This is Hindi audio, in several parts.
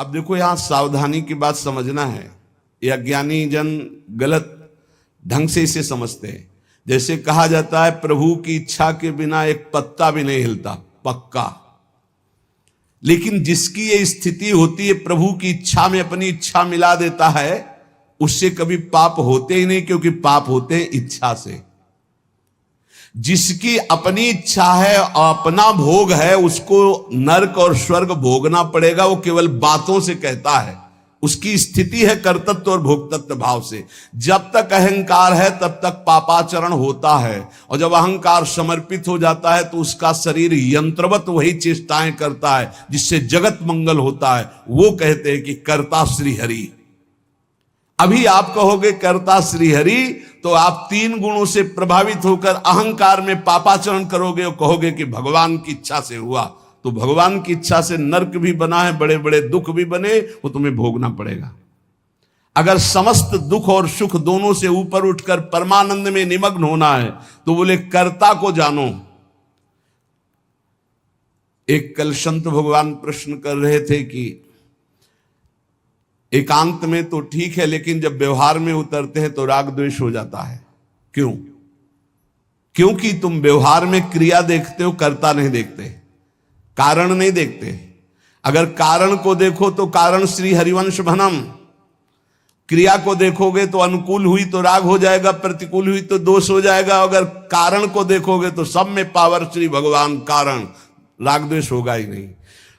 अब देखो यहां सावधानी की बात समझना है, ये अज्ञानी जन गलत ढंग से इसे समझते हैं। जैसे कहा जाता है प्रभु की इच्छा के बिना एक पत्ता भी नहीं हिलता, पक्का। लेकिन जिसकी ये स्थिति होती है, प्रभु की इच्छा में अपनी इच्छा मिला देता है, उससे कभी पाप होते ही नहीं, क्योंकि पाप होते हैं इच्छा से। जिसकी अपनी इच्छा है और अपना भोग है, उसको नरक और स्वर्ग भोगना पड़ेगा। वो केवल बातों से कहता है, उसकी स्थिति है कर्तृत्व और भोक्तृत्व भाव से। जब तक अहंकार है तब तक पापाचरण होता है, और जब अहंकार समर्पित हो जाता है तो उसका शरीर यंत्रवत वही चेष्टाएं करता है जिससे जगत मंगल होता है। वो कहते हैं कि कर्ता श्री हरि। अभी आप कहोगे कर्ता श्री हरि, तो आप तीन गुणों से प्रभावित होकर अहंकार में पापाचरण करोगे और कहोगे कि भगवान की इच्छा से हुआ। तो भगवान की इच्छा से नरक भी बना है, बड़े बड़े दुख भी बने, वो तुम्हें भोगना पड़ेगा। अगर समस्त दुख और सुख दोनों से ऊपर उठकर परमानंद में निमग्न होना है तो बोले कर्ता को जानो। एक कल संत भगवान प्रश्न कर रहे थे कि एकांत में तो ठीक है, लेकिन जब व्यवहार में उतरते हैं तो राग द्वेष हो जाता है। क्यों? क्योंकि तुम व्यवहार में क्रिया देखते हो, कर्ता नहीं देखते, कारण नहीं देखते। अगर कारण को देखो तो कारण श्री हरिवंश भनम, क्रिया को देखोगे तो अनुकूल हुई तो राग हो जाएगा, प्रतिकूल हुई तो दोष हो जाएगा। अगर कारण को देखोगे तो सब में पावर श्री भगवान कारण, राग द्वेष होगा ही नहीं।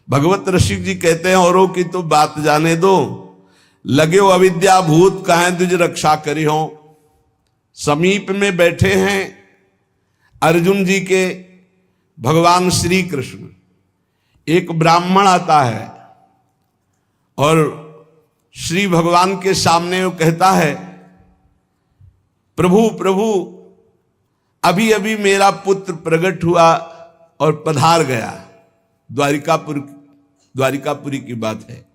भगवत ऋषि जी कहते हैं औरों की तो बात जाने दो, लगे हो अविद्या भूत कहें द्विज रक्षा करी हो। समीप में बैठे हैं अर्जुन जी के भगवान श्री कृष्ण। एक ब्राह्मण आता है और श्री भगवान के सामने वो कहता है, प्रभु प्रभु अभी अभी मेरा पुत्र प्रकट हुआ और पधार गया। द्वारिकापुरी की बात है।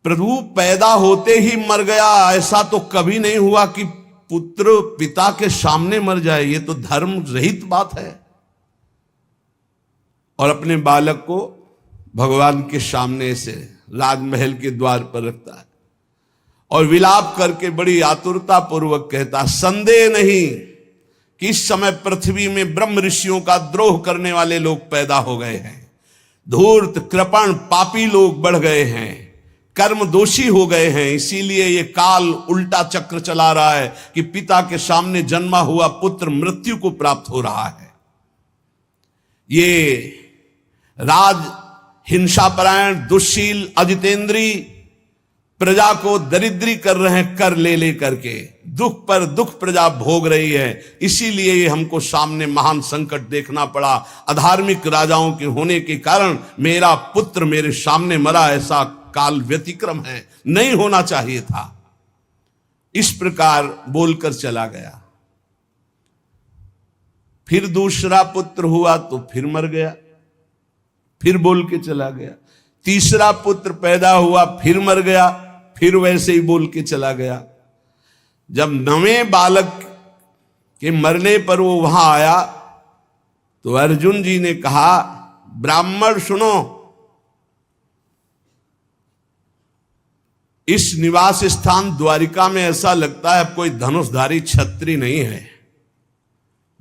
प्रभु पैदा होते ही मर गया, ऐसा तो कभी नहीं हुआ कि पुत्र पिता के सामने मर जाए। ये तो धर्म रहित बात है। और अपने बालक को भगवान के सामने से राजमहल के द्वार पर रखता है और विलाप करके बड़ी आतुरता पूर्वक कहता, संदेह नहीं कि इस समय पृथ्वी में ब्रह्म ऋषियों का द्रोह करने वाले लोग पैदा हो गए हैं। धूर्त कृपण पापी लोग बढ़ गए हैं, कर्म दोषी हो गए हैं। इसीलिए ये काल उल्टा चक्र चला रहा है कि पिता के सामने जन्मा हुआ पुत्र मृत्यु को प्राप्त हो रहा है। ये राज हिंसापरायण दुश्शील अजितेंद्री प्रजा को दरिद्री कर रहे हैं, कर ले ले करके दुख पर दुख प्रजा भोग रही है। इसीलिए ये हमको सामने महान संकट देखना पड़ा। अधार्मिक राजाओं के होने के कारण मेरा पुत्र मेरे सामने मरा, ऐसा काल व्यतिक्रम है, नहीं होना चाहिए था। इस प्रकार बोलकर चला गया। फिर दूसरा पुत्र हुआ तो फिर मर गया, फिर बोल के चला गया। तीसरा पुत्र पैदा हुआ, फिर मर गया, फिर वैसे ही बोल के चला गया। जब नवें बालक के मरने पर वो वहां आया तो अर्जुन जी ने कहा, ब्राह्मण सुनो, इस निवास स्थान द्वारिका में ऐसा लगता है अब कोई धनुषधारी छत्री नहीं है।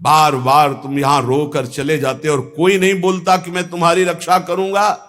बार बार तुम यहां रो कर चले जाते और कोई नहीं बोलता कि मैं तुम्हारी रक्षा करूंगा।